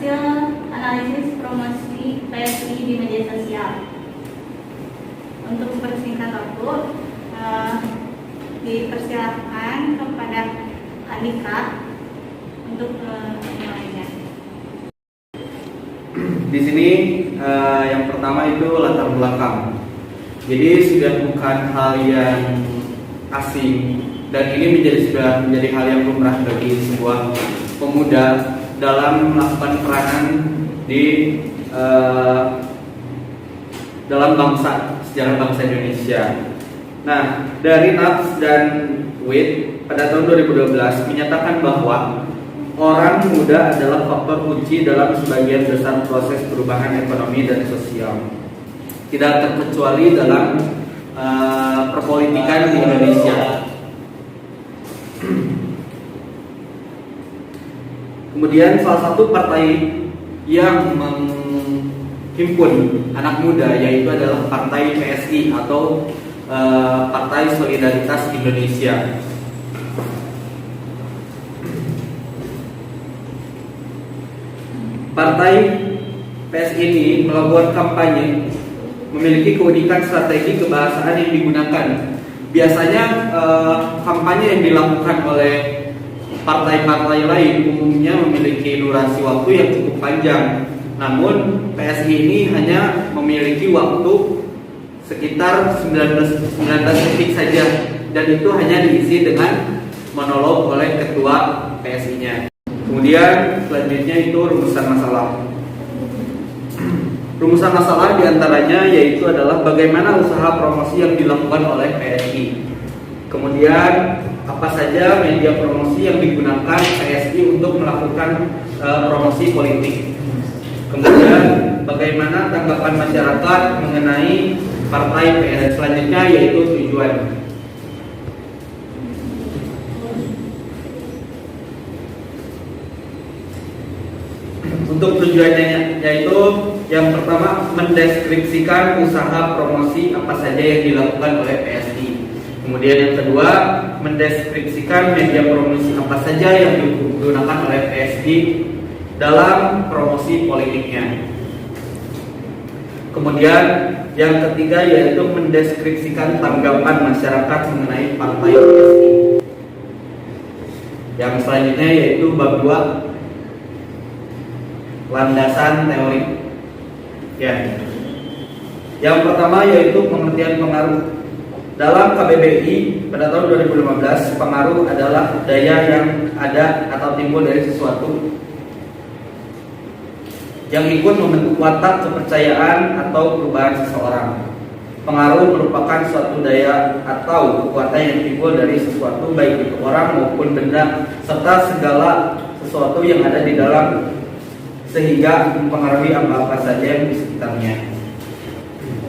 hasil analisis promosi PSI di media sosial. Untuk mempersingkat waktu, dipersilakan kepada Andika untuk memulainya. Di sini yang pertama itu latar belakang. Jadi sudah bukan hal yang asing dan ini sudah menjadi hal yang lumrah bagi sebuah pemuda dalam melakukan peranan di dalam sejarah bangsa Indonesia. Nah, dari Nabs dan Witt pada tahun 2012 menyatakan bahwa orang muda adalah faktor kunci dalam sebagian besar proses perubahan ekonomi dan sosial, tidak terkecuali dalam perpolitikan di Indonesia. Kemudian salah satu partai yang menghimpun anak muda yaitu adalah Partai PSI atau Partai Solidaritas Indonesia. Partai PSI ini melakukan kampanye memiliki keunikan strategi kebahasaan yang digunakan. Biasanya kampanye yang dilakukan oleh partai-partai lain umumnya memiliki durasi waktu yang cukup panjang. Namun PSI ini hanya memiliki waktu sekitar 19 detik saja, dan itu hanya diisi dengan monolog oleh ketua PSI-nya. Kemudian selanjutnya itu rumusan masalah. Rumusan masalah diantaranya yaitu adalah bagaimana usaha promosi yang dilakukan oleh PSI. Kemudian apa saja media promosi yang digunakan PSI untuk melakukan promosi politik. Kemudian bagaimana tanggapan masyarakat mengenai partai PSI. Selanjutnya yaitu tujuan. Untuk tujuannya yaitu yang pertama mendeskripsikan usaha promosi apa saja yang dilakukan oleh PSI. Kemudian yang kedua mendeskripsikan media promosi apa saja yang digunakan oleh PSI dalam promosi politiknya. Kemudian yang ketiga yaitu mendeskripsikan tanggapan masyarakat mengenai partai PSI. Yang selanjutnya yaitu bab 2, landasan teori. Ya. Yang pertama yaitu pengertian pengaruh. Dalam KBBI pada tahun 2015, pengaruh adalah daya yang ada atau timbul dari sesuatu yang ikut membentuk watak, kepercayaan atau perubahan seseorang. Pengaruh merupakan suatu daya atau kekuatan yang timbul dari sesuatu, baik itu orang maupun benda, serta segala sesuatu yang ada di dalam, sehingga mempengaruhi apa-apa saja yang di sekitarnya.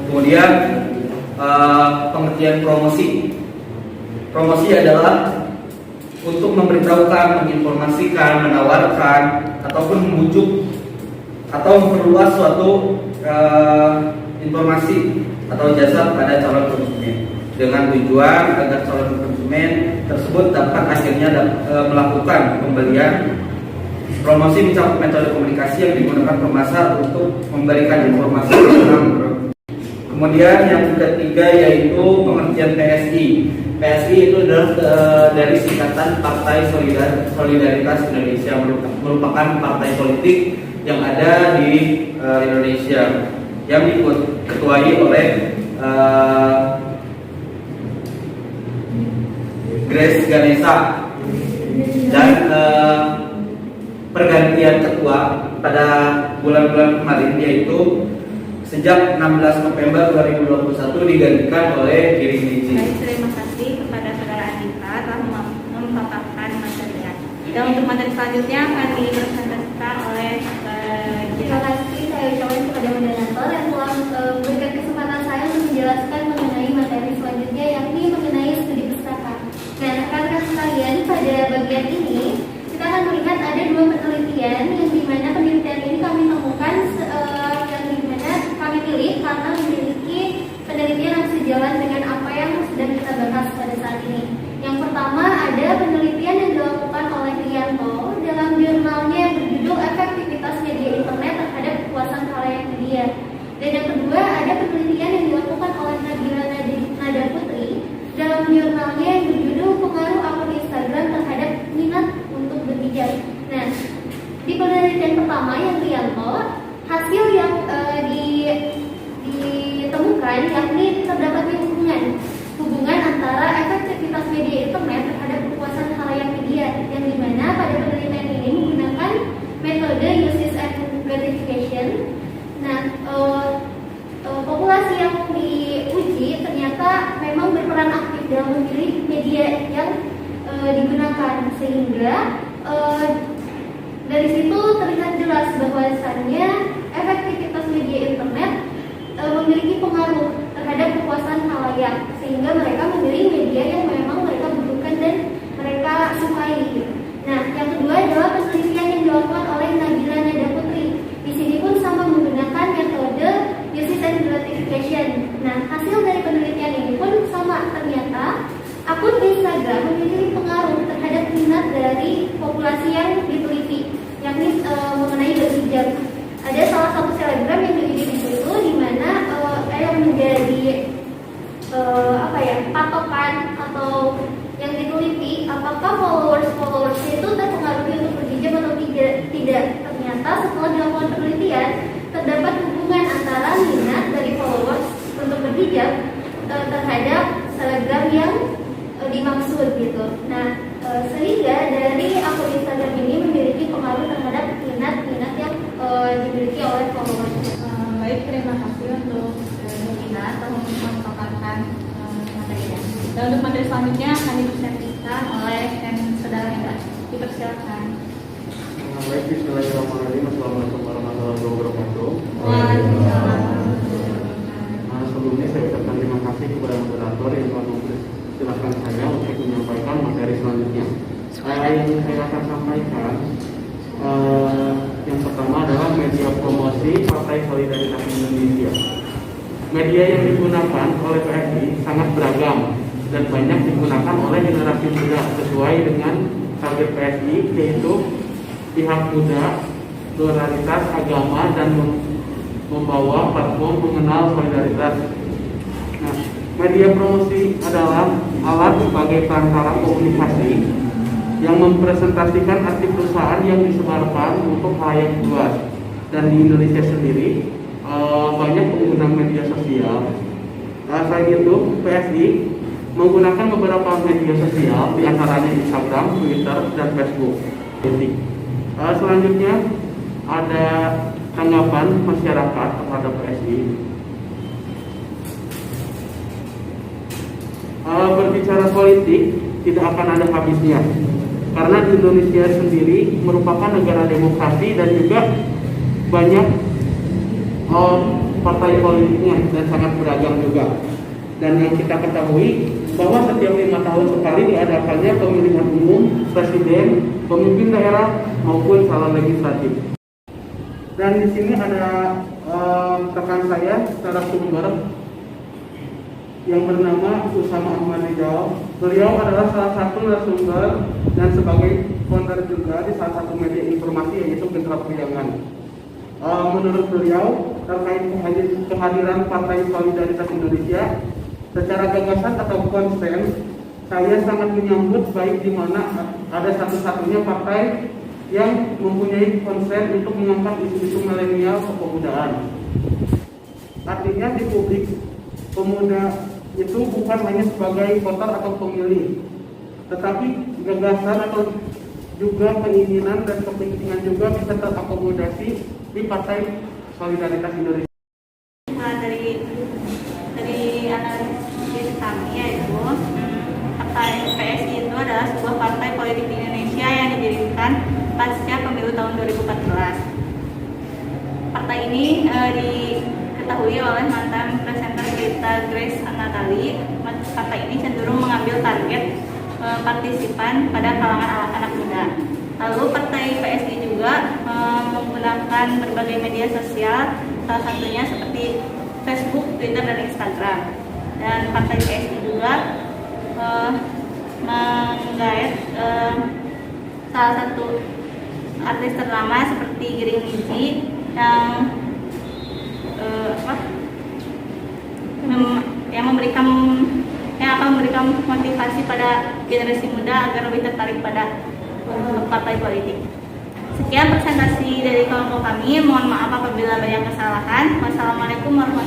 Kemudian pengertian promosi. Promosi adalah untuk memberitahukan, menginformasikan, menawarkan, ataupun membujuk atau memperluas suatu informasi atau jasa pada calon konsumen dengan tujuan agar calon konsumen tersebut dapat akhirnya melakukan pembelian. Promosi mencakup metode komunikasi yang digunakan pemasar untuk memberikan informasi tentang produk. Kemudian yang ketiga yaitu pengertian PSI. PSI itu adalah dari singkatan Partai Solidaritas Indonesia, merupakan partai politik yang ada di Indonesia yang diketuai oleh Grace Ganesha, dan pergantian ketua pada bulan-bulan kemarin yaitu sejak 16 November 2021 digantikan oleh Giring Niji. Terima kasih kepada saudara Andika telah memaparkan materinya. Dan untuk materi selanjutnya akan dipresentasikan oleh terima kasih saya ucapkan kepada moderator yang telah memberikan kesempatan saya untuk menjelaskan mengenai materi selanjutnya, yakni mengenai studi pustaka. Nah, rekan-rekan sekalian, pada bagian ini kita akan melihat ada dua penelitian yang dimana penelitian ini kami temukan yang dimana kami pilih karena memiliki penelitian yang sejalan dengan apa yang sedang kita bahas pada saat ini. Yang pertama ada penelitian yang dilakukan oleh Rianto dalam jurnal Nah, di penelitian pertama yang Rianto, hasil yang ditemukan yakni terdapat hubungan antara efektivitas media internet terhadap kepuasan khalayak media, yang dimana pada penelitian ini menggunakan metode uses and gratification. Nah, populasi yang diuji ternyata memang berperan aktif dalam memilih media yang digunakan, sehingga dari situ terlihat jelas bahwasannya efektivitas media internet memiliki pengaruh terhadap kepuasan khalayak, sehingga mereka memilih media yang memang mereka butuhkan dan mereka sukai. Nah, yang kedua adalah penelitian yang dilakukan oleh Nabila Nada Putri. Di sini pun sama menggunakan metode uses and gratification. Nah, hasil dari penelitian ini pun sama, ternyata akun Instagram memiliki pengaruh terhadap minat dari populasi yang diteliti, yakni mengenai berhijab. Ada salah satu selebgram yang diuji di situ, di mana yang menjadi patokan atau yang diteliti apakah followers itu terpengaruhi untuk berhijab atau tidak. Ternyata setelah dilakukan penelitian, terdapat hubungan antara minat dari followers untuk berhijab terhadap selebgram yang dimaksud gitu. Nah, sehingga dari akun Instagram ini memiliki pengaruh terhadap minat yang dimiliki oleh followers. Baik, terima kasih untuk Nabila telah memaparkan materinya. Dan untuk materi selanjutnya akan dipresentasikan oleh saudara Hendra. Dipersilakan. Baik, bismillahirrahmanirrahim. Assalamualaikum warahmatullahi wabarakatuh. Waalaikumsalam. Sebelumnya saya ucapkan terima kasih kepada moderator yang telah mempersilahkan saya untuk menyampaikan materi selanjutnya. Yang saya akan sampaikan yang pertama adalah media promosi Partai Solidaritas Indonesia. Media yang digunakan oleh PSI sangat beragam dan banyak digunakan oleh generasi muda sesuai dengan target PSI, yaitu pihak muda, pluralitas agama, dan membawa platform mengenal solidaritas. Nah, media promosi adalah alat sebagai perantara komunikasi yang mempresentasikan arti perusahaan yang disebarkan untuk khalayak luas. Dan di Indonesia sendiri banyak pengguna media sosial. Selain itu, PSI menggunakan beberapa media sosial, diantaranya Instagram, Twitter, dan Facebook. Selanjutnya ada tanggapan masyarakat terhadap PSI. Berbicara politik tidak akan ada habisnya, karena di Indonesia sendiri merupakan negara demokrasi dan juga banyak partai politiknya dan sangat beragam juga. Dan yang kita ketahui bahwa setiap 5 tahun sekali diadakannya pemilihan umum presiden, pemimpin daerah maupun calon legislatif. Dan di sini ada rekan saya secara sumber yang bernama Usama Ahmad Ridal. Beliau adalah salah satu narasumber dan sebagai founder juga di salah satu media informasi, yaitu Genera Priangan. Menurut beliau terkait kehadiran Partai Solidaritas Indonesia, secara gagasan atau konsen, saya sangat menyambut, baik di mana ada satu-satunya partai yang mempunyai konsen untuk mengangkat isu-isu milenial kepemudaan. Artinya di publik, pemuda itu bukan hanya sebagai voter atau pemilih, tetapi gagasan atau juga keinginan dan kepentingan juga bisa terakomodasi di Partai Solidaritas Indonesia. Dari analisis kami, yaitu Partai PSI itu adalah sebuah partai politik di Indonesia yang didirikan pasca pemilu tahun 2014. Partai ini diketahui oleh mantan presenter berita Grace Natali. Partai ini cenderung mengambil target partisipan pada kalangan anak muda. Lalu Partai PSI juga menggunakan berbagai media sosial, salah satunya seperti Facebook, Twitter, dan Instagram. Dan Partai PSI juga menggait salah satu artis ternama seperti Giring Niji yang akan memberikan motivasi pada generasi muda agar lebih tertarik pada partai politik. Sekian presentasi dari kelompok kami. Mohon maaf apabila banyak kesalahan. Wassalamualaikum warahmatullahi wabarakatuh.